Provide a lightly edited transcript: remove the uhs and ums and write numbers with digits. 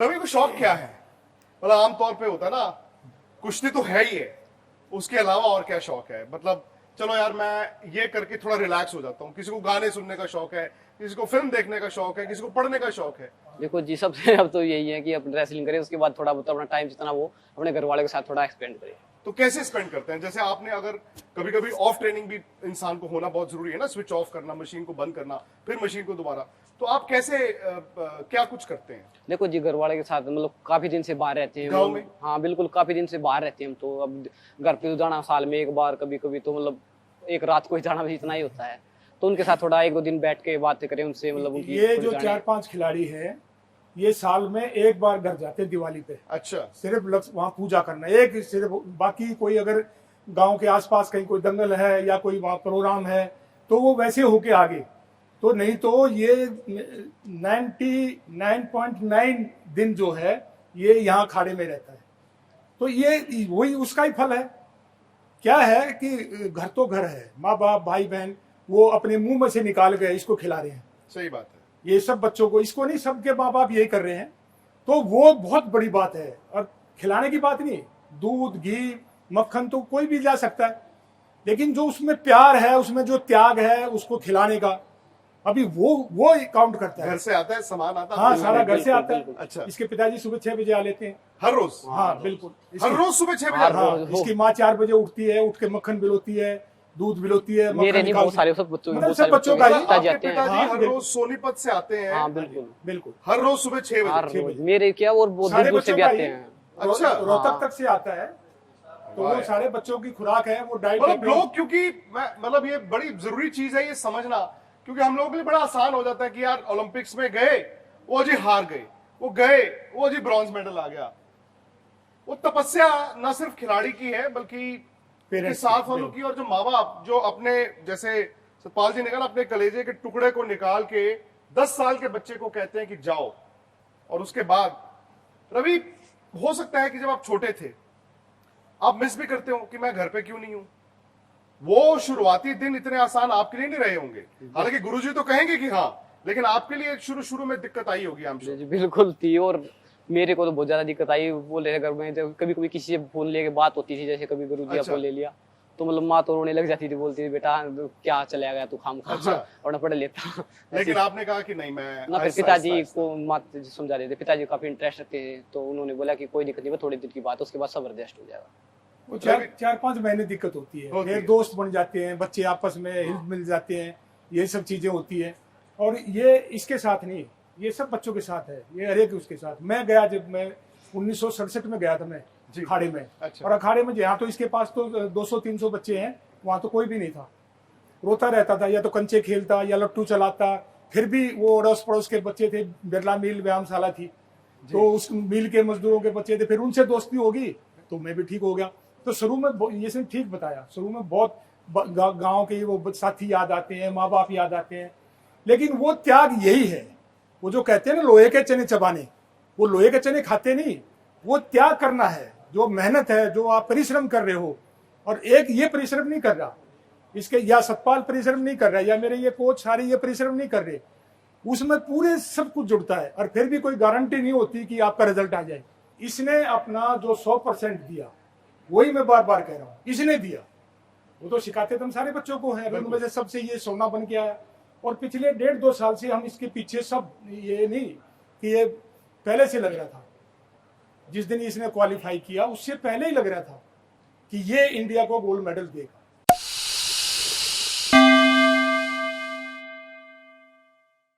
रवि को शौक क्या है? मतलब आमतौर पे होता है ना, कुश्ती तो है ही है, उसके अलावा और क्या शौक है? मतलब चलो यार मैं ये करके थोड़ा रिलैक्स हो जाता हूँ। किसी को गाने सुनने का शौक है, किसी को फिल्म देखने का शौक है, किसी को पढ़ने का शौक है। देखो जी, सबसे अब तो यही है कि अपनी रेसलिंग करें, उसके बाद थोड़ा बहुत अपना टाइम जितना वो अपने घर वाले के साथ थोड़ा एक्सपेंड करे। तो कैसे स्पेंड करते हैं? जैसे आपने अगर कभी कभी ऑफ ट्रेनिंग भी इंसान को होना बहुत जरूरी है ना, स्विच ऑफ करना, मशीन को बंद करना, फिर मशीन को दोबारा, तो आप कैसे क्या कुछ करते हैं? देखो जी, घर वाले के साथ मतलब काफी दिन से बाहर रहते हैं गाँव में? हाँ बिल्कुल, काफी दिन से बाहर रहते हैं हम तो। अब घर पे तो जाना साल में एक बार, कभी कभी तो मतलब एक रात को ही जाना भी इतना ही होता है। तो उनके साथ थोड़ा एक दो दिन बैठ के बातें करें उनसे, मतलब उनकी ये थोड़ी जो जाने- 4-5 खिलाड़ी है, ये साल में एक बार घर जाते हैं दिवाली पे। अच्छा। सिर्फ वहाँ पूजा करना एक, सिर्फ बाकी कोई अगर गांव के आसपास कहीं कोई दंगल है या कोई वहाँ प्रोग्राम है तो वो वैसे होके आगे, तो नहीं तो ये 99.9 दिन जो है ये यहाँ खाड़े में रहता है। तो ये वही उसका ही फल है। क्या है कि घर तो घर है, माँ बाप भाई बहन वो अपने मुंह में से निकाल गए इसको खिला रहे हैं। सही बात है। ये सब बच्चों को, इसको नहीं, सबके माँ बाप यही कर रहे हैं, तो वो बहुत बड़ी बात है। और खिलाने की बात नहीं, दूध घी मक्खन तो कोई भी ला सकता है, लेकिन जो उसमें प्यार है, उसमें जो त्याग है उसको खिलाने का, अभी वो काउंट करता है। घर से आता है सामान, आता है? हाँ, सारा घर से आता है। अच्छा। इसके पिताजी सुबह 6 बजे आ लेते हैं। हर रोज? हाँ बिल्कुल, हर रोज सुबह 6 बजे? हर हाँ, रोज। इसकी माँ 4 बजे उठती है, उठ के मक्खन बिलोती है, दूध बिलोती है, मेरे नहीं, निकालती बहुत सारे सब बच्चों मतलब बहुत सब सारे बच्चों का ही। पिताजी आपके आते हैं। पिताजी हाँ, हर बिल्कुल। रोज सोनीपत से आते हैं? हाँ बिल्कुल बिल्कुल, हर रोज सुबह 6 हर बजे? रोज मेरे क्या, और बहुत सारे दूर दूर से बच्चों भी का आते ही। हैं। अच्छा। रोहतक हाँ। तक से आता है, तो वो सारे बच्चों की खुराक है, वो डाइट मतलब लोग, क्योंकि मैं मतलब ये बड़ी जरूरी चीज है ये समझना, क्योंकि हम लोगों के लिए बड़ा आसान हो जाता है कि यार ओलंपिक्स में गए, वो जी हार गए, वो गए, वो जी ब्रॉन्ज मेडल आ गया। वो तपस्या न सिर्फ खिलाड़ी की है बल्कि के साथ वालों की, और जो माँ बाप जो अपने, जैसे सतपाल जी ने कहा, अपने कलेजे के टुकड़े को निकाल के 10 साल के बच्चे को कहते हैं कि जाओ। और उसके बाद रवि, हो सकता है कि जब आप छोटे थे आप मिस भी करते हो कि मैं घर पे क्यों नहीं हूं। वो शुरुआती दिन इतने आसान आपके लिए नहीं रहे होंगे, हालांकि गुरुजी तो कहेंगे कि हाँ, लेकिन आपके लिए शुरू शुरू में दिक्कत आई होगी हम जी, बिल्कुल थी। और मेरे को तो बहुत ज्यादा दिक्कत आई। बोले घर में जब कभी कभी किसी से फोन लेके बात होती थी, जैसे कभी गुरु जी अच्छा। फोन ले लिया, तो मतलब माँ तो रोने लग जाती थी, बोलती थी बेटा क्या चला गया तू खाम खा। अच्छा। और न पढ़ लेता। लेकिन आपने कहा कि नहीं, मैं ना, फिर आहिस्ता- पिताजी आहिस्ता- को माँ समझा रहे थे, पिताजी काफी इंटरेस्ट रखते थे, तो उन्होंने बोला कि कोई दिक्कत नहीं, थोड़ी देर की बात है, उसके बाद सब एडजस्ट हो जाएगा। वो 4-5 महीने दिक्कत होती है, फिर दोस्त बन जाते हैं, बच्चे आपस में हिल मिल जाते हैं, ये सब चीजें होती है। और ये इसके साथ नहीं, ये सब बच्चों के साथ है, ये हर एक उसके साथ। मैं गया, जब मैं 1967 में गया था मैं अखाड़े में। अच्छा। और अखाड़े में यहाँ तो इसके पास तो 200-300 बच्चे हैं, वहां तो कोई भी नहीं था। रोता रहता था, या तो कंचे खेलता या लट्टू चलाता। फिर भी वो अड़ोस पड़ोस के बच्चे थे, बिरला मिल व्यायामशाला थी, तो उस मिल के मजदूरों के बच्चे थे, फिर उनसे दोस्ती होगी तो मैं भी ठीक हो गया। तो शुरू में ये सब ठीक बताया, शुरू में बहुत गांव के वो साथी याद आते हैं, माँ बाप याद आते हैं, लेकिन वो त्याग यही है। वो जो कहते हैं ना लोहे के चने चबाने, वो लोहे के चने खाते नहीं, वो त्याग करना है, जो मेहनत है, जो आप परिश्रम कर रहे हो। और एक ये परिश्रम नहीं कर रहा इसके, या सतपाल परिश्रम नहीं कर रहा, या मेरे ये कोच सारे ये परिश्रम नहीं कर रहे, उसमें पूरे सब कुछ जुड़ता है। और फिर भी कोई गारंटी नहीं होती कि आपका रिजल्ट आ जाए। इसने अपना जो 100% दिया, वही मैं बार बार कह रहा हूँ, इसने दिया। वो तो सिखाते तो हम सारे बच्चों को हैं, उनमें से सबसे ये सोना बन के आया। और पिछले 1.5-2 साल से हम इसके पीछे सब, ये नहीं कि ये पहले से लग रहा था, जिस दिन इसने क्वालिफाई किया उससे पहले ही लग रहा था कि ये इंडिया को गोल्ड मेडल देगा।